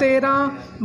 13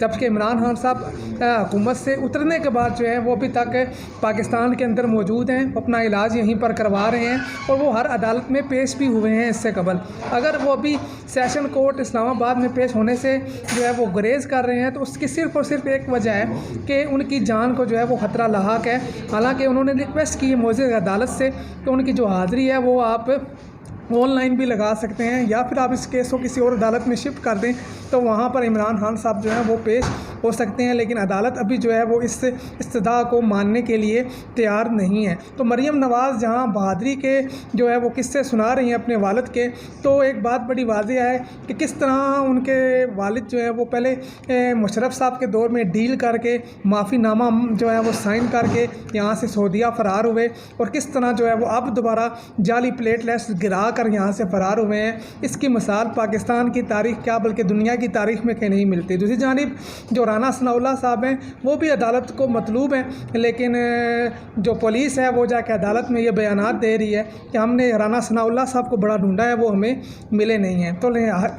جبکہ عمران خان صاحب حکومت سے اترنے کے بعد جو ہے وہ ابھی تک پاکستان کے اندر موجود ہیں، اپنا علاج یہیں پر کروا رہے ہیں اور وہ ہر عدالت میں پیش بھی ہوئے ہیں اس سے قبل۔ اگر وہ ابھی سیشن کورٹ اسلام آباد میں پیش ہونے سے جو ہے وہ گریز کر رہے ہیں تو اس کی صرف اور صرف ایک وجہ ہے کہ ان کی جان کو جو ہے وہ خطرہ لاحق ہے۔ حالانکہ انہوں نے ریکویسٹ کی ہے معزز عدالت سے کہ ان کی جو حاضری ہے وہ آپ آن لائن بھی لگا سکتے ہیں یا پھر آپ اس کیس کو کسی اور عدالت میں شفٹ کر دیں تو وہاں پر عمران خان صاحب جو ہیں وہ پیش ہو سکتے ہیں، لیکن عدالت ابھی جو ہے وہ اس استدعا کو ماننے کے لیے تیار نہیں ہے۔ تو مریم نواز جہاں بہادری کے جو ہے وہ قصے سنا رہی ہیں اپنے والد کے، تو ایک بات بڑی واضح ہے کہ کس طرح ان کے والد جو ہے وہ پہلے مشرف صاحب کے دور میں ڈیل کر کے معافی نامہ جو ہے وہ سائن کر کے یہاں سے سعودیہ فرار ہوئے، اور کس طرح جو ہے وہ اب دوبارہ جعلی پلیٹ لیٹس گرا کر یہاں سے فرار ہوئے ہیں۔ اس کی مثال پاکستان کی تاریخ کیا بلکہ دنیا کی تاریخ میں کہیں نہیں ملتی۔ دوسری جانب جو رانا ثناء اللہ صاحب ہیں وہ بھی عدالت کو مطلوب ہیں، لیکن جو پولیس ہے وہ جا کے عدالت میں یہ بیانات دے رہی ہے کہ ہم نے رانا ثناء اللہ صاحب کو بڑا ڈھونڈا ہے، وہ ہمیں ملے نہیں ہیں۔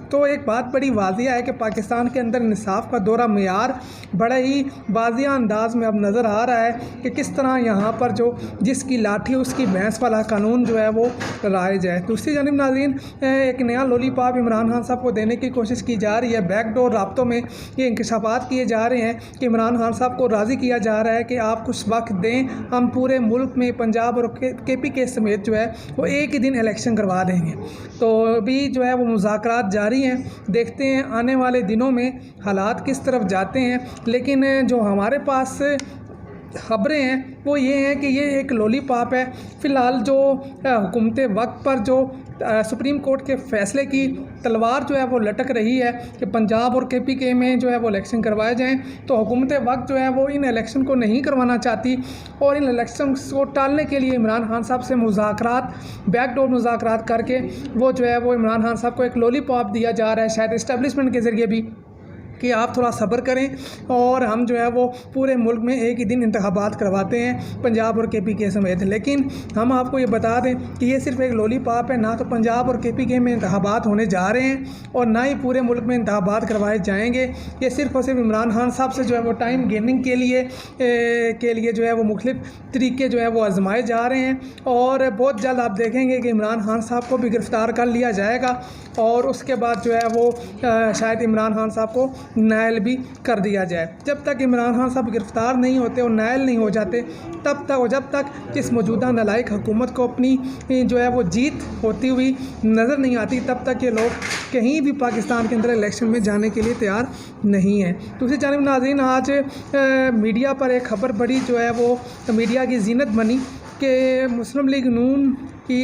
تو ایک بات بڑی واضح ہے کہ پاکستان کے اندر انصاف کا دورہ معیار بڑے ہی واضح انداز میں اب نظر آ رہا ہے کہ کس طرح یہاں پر جو جس کی لاٹھی اس کی بھینس والا قانون جو ہے وہ رائج ہے۔ دوسری جانب ناظرین، ایک نیا لولی پاپ عمران خان صاحب کو دینے کی کوشش کی جا رہی ہے۔ بیک ڈور رابطوں میں یہ انکشافات کیے جا رہے ہیں کہ عمران خان صاحب کو راضی کیا جا رہا ہے کہ آپ کچھ وقت دیں، ہم پورے ملک میں پنجاب اور کے پی کے سمیت جو ہے وہ ایک ہی دن الیکشن کروا دیں گے۔ تو ابھی جو ہے وہ مذاکرات جاری ہیں، دیکھتے ہیں آنے والے دنوں میں حالات کس طرف جاتے ہیں، لیکن جو ہمارے پاس خبریں ہیں وہ یہ ہیں کہ یہ ایک لولی پاپ ہے۔ فی الحال جو حکومت وقت پر جو سپریم کورٹ کے فیصلے کی تلوار جو ہے وہ لٹک رہی ہے کہ پنجاب اور کے پی کے میں جو ہے وہ الیکشن کروائے جائیں، تو حکومت وقت جو ہے وہ ان الیکشن کو نہیں کروانا چاہتی، اور ان الیکشن کو ٹالنے کے لیے عمران خان صاحب سے مذاکرات، بیک ڈور مذاکرات کر کے وہ جو ہے وہ عمران خان صاحب کو ایک لولی پاپ دیا جا رہا ہے، شاید اسٹیبلشمنٹ کے ذریعے بھی، کہ آپ تھوڑا صبر کریں اور ہم جو ہے وہ پورے ملک میں ایک ہی دن انتخابات کرواتے ہیں پنجاب اور کے پی کے سمیت۔ لیکن ہم آپ کو یہ بتا دیں کہ یہ صرف ایک لولی پاپ ہے، نہ تو پنجاب اور کے پی کے میں انتخابات ہونے جا رہے ہیں اور نہ ہی پورے ملک میں انتخابات کروائے جائیں گے۔ یہ صرف اور صرف عمران خان صاحب سے جو ہے وہ ٹائم گیننگ کے لیے جو ہے وہ مختلف طریقے جو ہے وہ آزمائے جا رہے ہیں، اور بہت جلد آپ دیکھیں گے کہ عمران خان صاحب کو بھی گرفتار کر لیا جائے گا، اور اس کے بعد جو ہے وہ شاید عمران خان صاحب کو نائل بھی کر دیا جائے۔ جب تک عمران خان صاحب گرفتار نہیں ہوتے اور نائل نہیں ہو جاتے تب تک، اور جب تک اس موجودہ نالائق حکومت کو اپنی جو ہے وہ جیت ہوتی ہوئی نظر نہیں آتی، تب تک یہ لوگ کہیں بھی پاکستان کے اندر الیکشن میں جانے کے لیے تیار نہیں ہیں۔ دوسری جانب ناظرین، آج میڈیا پر ایک خبر بڑی جو ہے وہ میڈیا کی زینت بنی کہ مسلم لیگ نون کی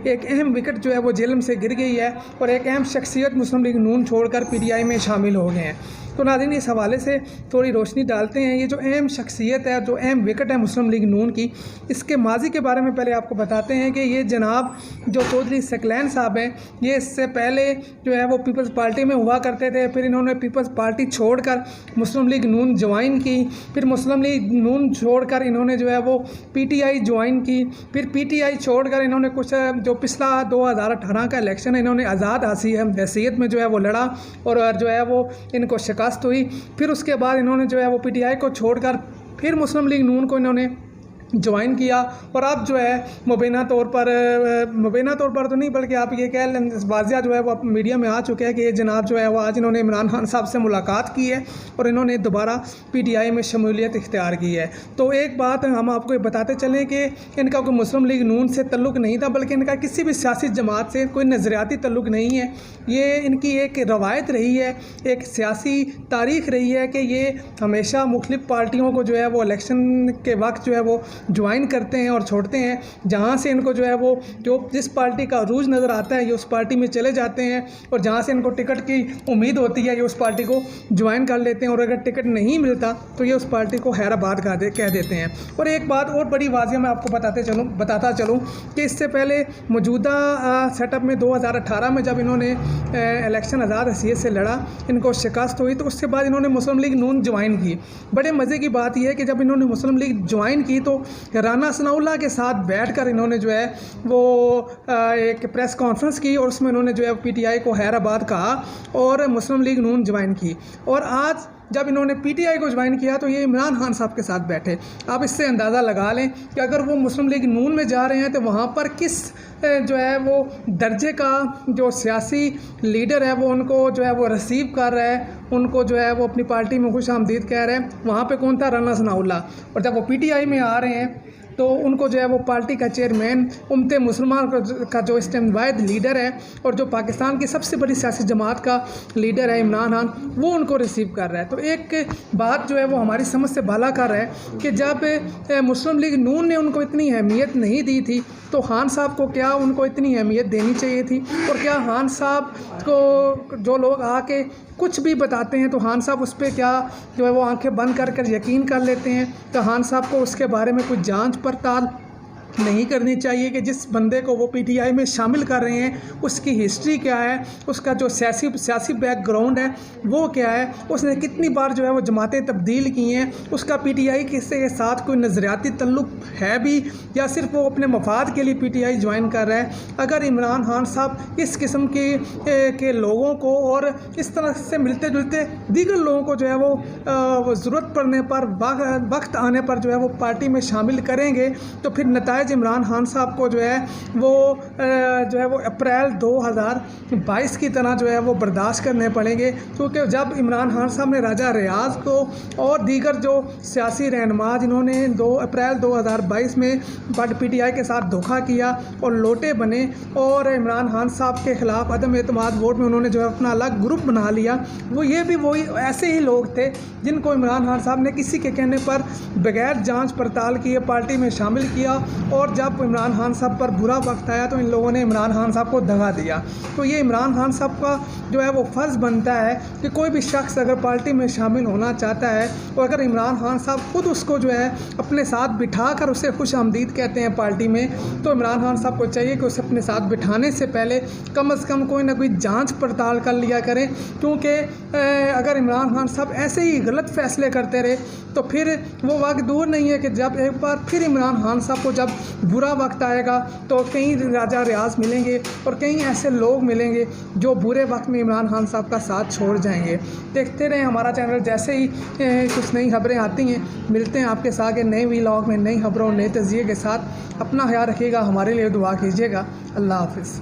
ایک اہم وکٹ جو ہے وہ جہلم سے گر گئی ہے، اور ایک اہم شخصیت مسلم لیگ نون چھوڑ کر پی ٹی آئی میں شامل ہو گئے ہیں۔ تو ناظرین، اس حوالے سے تھوڑی روشنی ڈالتے ہیں۔ یہ جو اہم شخصیت ہے، جو اہم وکٹ ہے مسلم لیگ نون کی، اس کے ماضی کے بارے میں پہلے آپ کو بتاتے ہیں کہ یہ جناب جو چودھری ثقلین صاحب ہیں، یہ اس سے پہلے جو ہے وہ پیپلز پارٹی میں ہوا کرتے تھے، پھر انہوں نے پیپلز پارٹی چھوڑ کر مسلم لیگ نون جوائن کی، پھر مسلم لیگ نون چھوڑ کر انہوں نے جو ہے وہ پی ٹی آئی جوائن کی، پھر پی ٹی آئی چھوڑ کر انہوں نے کچھ جو پچھلا 2018 کا الیکشن ہے انہوں نے آزاد حیثیت میں جو ہے وہ لڑا، اور جو ہے وہ ان کو شکست ہوئی۔ پھر اس کے بعد انہوں نے جو ہے وہ پی ٹی آئی کو چھوڑ کر پھر مسلم لیگ نون کو انہوں نے جوائن کیا، اور اب جو ہے مبینہ طور پر تو نہیں بلکہ آپ یہ کہہ لیں واضح جو ہے وہ میڈیا میں آ چکے ہیں کہ یہ جناب جو ہے وہ آج انہوں نے عمران خان صاحب سے ملاقات کی ہے اور انہوں نے دوبارہ پی ٹی آئی میں شمولیت اختیار کی ہے۔ تو ایک بات ہم آپ کو یہ بتاتے چلیں کہ ان کا کوئی مسلم لیگ نون سے تعلق نہیں تھا، بلکہ ان کا کسی بھی سیاسی جماعت سے کوئی نظریاتی تعلق نہیں ہے۔ یہ ان کی ایک روایت رہی ہے، ایک سیاسی تاریخ رہی ہے کہ یہ ہمیشہ مختلف پارٹیوں کو جو ہے وہ الیکشن کے وقت جو ہے وہ جوائن کرتے ہیں اور چھوڑتے ہیں، جہاں سے ان کو جو ہے وہ جس پارٹی کا عروج نظر آتا ہے یہ اس پارٹی میں چلے جاتے ہیں، اور جہاں سے ان کو ٹکٹ کی امید ہوتی ہے یہ اس پارٹی کو جوائن کر لیتے ہیں، اور اگر ٹکٹ نہیں ملتا تو یہ اس پارٹی کو حیرآباد کہہ دیتے ہیں۔ اور ایک بات اور بڑی واضح میں آپ کو بتاتا چلوں کہ اس سے پہلے موجودہ سیٹ اپ میں 2018 میں جب انہوں نے الیکشن آزاد حیثیت سے لڑا، ان کو شکست ہوئی، تو اس کے بعد انہوں نے مسلم لیگ نون جوائن کی۔ بڑے مزے کی بات یہ ہے کہ جب انہوں نے مسلم لیگ جوائن کی تو رانا ثناء اللہ کے ساتھ بیٹھ کر انہوں نے جو ہے وہ ایک پریس کانفرنس کی، اور اس میں انہوں نے جو ہے پی ٹی آئی کو حیرآباد کہا اور مسلم لیگ نون جوائن کی۔ اور آج جب انہوں نے PTI کو جوائن کیا تو یہ عمران خان صاحب کے ساتھ بیٹھے. آپ اس سے اندازہ لگا لیں کہ اگر وہ مسلم لیگ نون میں جا رہے ہیں تو وہاں پر کس جو ہے وہ درجے کا جو سیاسی لیڈر ہے وہ ان کو جو ہے وہ ریسیو کر رہا ہے, ان کو جو ہے وہ اپنی پارٹی میں خوش آمدید کہہ رہے ہیں. وہاں پہ کون تھا؟ رانا ثناء اللہ. اور جب وہ PTI میں آ رہے ہیں تو ان کو جو ہے وہ پارٹی کا چیئرمین امت مسلمان کا جو اس ٹائم واحد لیڈر ہے اور جو پاکستان کی سب سے بڑی سیاسی جماعت کا لیڈر ہے عمران خان, وہ ان کو ریسیو کر رہا ہے. تو ایک بات جو ہے وہ ہماری سمجھ سے بالا کر رہا ہے کہ جب مسلم لیگ نون نے ان کو اتنی اہمیت نہیں دی تھی تو خان صاحب کو کیا ان کو اتنی اہمیت دینی چاہیے تھی. اور کیا خان صاحب کو جو لوگ آ کے کچھ بھی بتاتے ہیں تو خان صاحب اس پہ کیا جو ہے وہ آنکھیں بند کر یقین کر لیتے ہیں؟ تو خان صاحب کو اس کے بارے میں کوئی جانچ پڑتال نہیں کرنی چاہیے کہ جس بندے کو وہ PTI میں شامل کر رہے ہیں اس کی ہسٹری کیا ہے, اس کا جو سیاسی بیک گراؤنڈ ہے وہ کیا ہے, اس نے کتنی بار جو ہے وہ جماعتیں تبدیل کی ہیں, اس کا PTI کے ساتھ کوئی نظریاتی تعلق ہے بھی یا صرف وہ اپنے مفاد کے لیے PTI جوائن کر رہا ہے. اگر عمران خان صاحب اس قسم کے لوگوں کو اور اس طرح سے ملتے جلتے دیگر لوگوں کو جو ہے وہ ضرورت پڑنے پر وقت آنے پر جو ہے وہ پارٹی میں شامل کریں گے تو پھر نتائج عمران خان صاحب کو جو ہے وہ اپریل 2022 کی طرح جو ہے وہ برداشت کرنے پڑیں گے. کیونکہ جب عمران خان صاحب نے راجہ ریاض کو اور دیگر جو سیاسی رہنما جنہوں نے اپریل 2022 میں PTI کے ساتھ دھوکہ کیا اور لوٹے بنے اور عمران خان صاحب کے خلاف عدم اعتماد ووٹ میں انہوں نے جو ہے اپنا الگ گروپ بنا لیا, وہ یہ بھی وہی ایسے ہی لوگ تھے جن کو عمران خان صاحب نے کسی کے کہنے پر بغیر جانچ پڑتال کیے پارٹی میں شامل کیا. اور جب عمران خان صاحب پر برا وقت آیا تو ان لوگوں نے عمران خان صاحب کو دگا دیا. تو یہ عمران خان صاحب کا جو ہے وہ فرض بنتا ہے کہ کوئی بھی شخص اگر پارٹی میں شامل ہونا چاہتا ہے اور اگر عمران خان صاحب خود اس کو جو ہے اپنے ساتھ بٹھا کر اسے خوش آمدید کہتے ہیں پارٹی میں, تو عمران خان صاحب کو چاہیے کہ اسے اپنے ساتھ بٹھانے سے پہلے کم از کم کوئی نہ کوئی جانچ پڑتال کر لیا کریں. کیونکہ اگر عمران خان صاحب ایسے ہی غلط فیصلے کرتے رہے تو پھر وہ وقت دور نہیں ہے کہ جب ایک بار پھر عمران خان صاحب کو جب برا وقت آئے گا تو کئی راجہ ریاض ملیں گے اور کئی ایسے لوگ ملیں گے جو برے وقت میں عمران خان صاحب کا ساتھ چھوڑ جائیں گے. دیکھتے رہیں ہمارا چینل, جیسے ہی کچھ نئی خبریں آتی ہیں ملتے ہیں آپ کے ساتھ نئے ولاگ میں نئی خبروں نئے تجزیے کے ساتھ. اپنا خیال رکھیے گا, ہمارے لیے دعا کیجیے گا. اللہ حافظ.